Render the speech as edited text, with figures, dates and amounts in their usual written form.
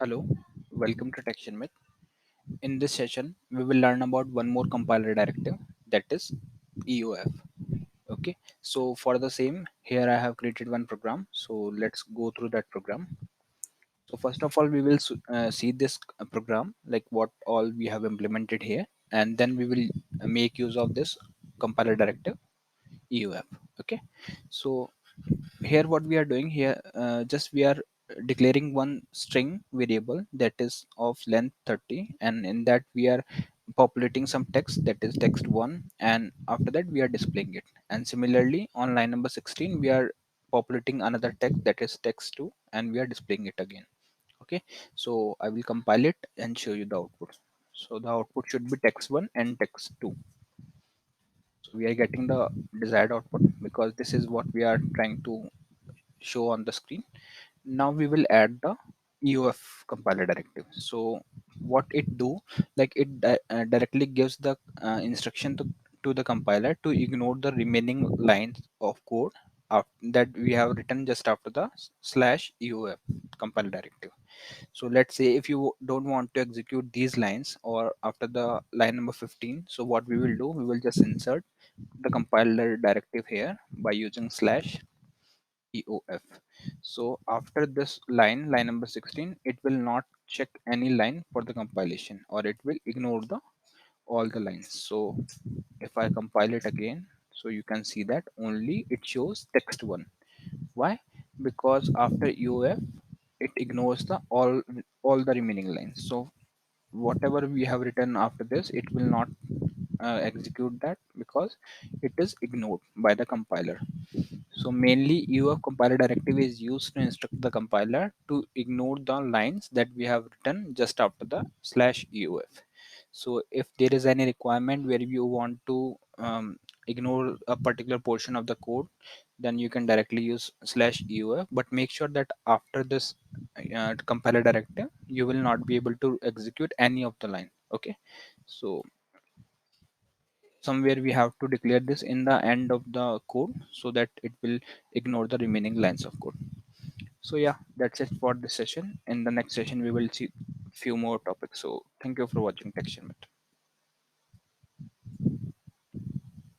Hello, welcome to Tech Sharmit. In this session, we will learn about one more compiler directive, that is EOF. Okay, so for the same, here I have created one program. So let's go through that program. So first of all, we will see this program, like what all we have implemented here, and then we will make use of this compiler directive EOF. Okay, so here what we are doing here, just we are declaring one string variable that is of length 30, and in that we are populating some text, that is text1, and after that we are displaying it. And similarly on line number 16 we are populating another text, that is text2, and we are displaying it again. Okay, so I will compile it and show you the output. So the output should be text1 and text2. So we are getting the desired output because this is what we are trying to show on the screen. Now we will add the EOF compiler directive. So what it do, like it directly gives the instruction to the compiler to ignore the remaining lines of code that we have written just after the slash EOF compiler directive. So let's say if you don't want to execute these lines or after the line number 15, so what we will do, we will just insert the compiler directive here by using slash EOF. So after this line number 16, it will not check any line for the compilation, or it will ignore the all the lines. So if I compile it again, so you can see that only it shows text1. Why? Because after EOF, it ignores the all the remaining lines. So whatever we have written after this, it will not execute that because it is ignored by the compiler. So mainly EOF compiler directive is used to instruct the compiler to ignore the lines that we have written just after the slash EOF. So if there is any requirement where you want to ignore a particular portion of the code, then you can directly use slash EOF, but make sure that after this compiler directive, you will not be able to execute any of the line. Okay, so somewhere we have to declare this in the end of the code so that it will ignore the remaining lines of code. So yeah, that's it for this session. In the next session we will see few more topics. So thank you for watching Tech Sharmit.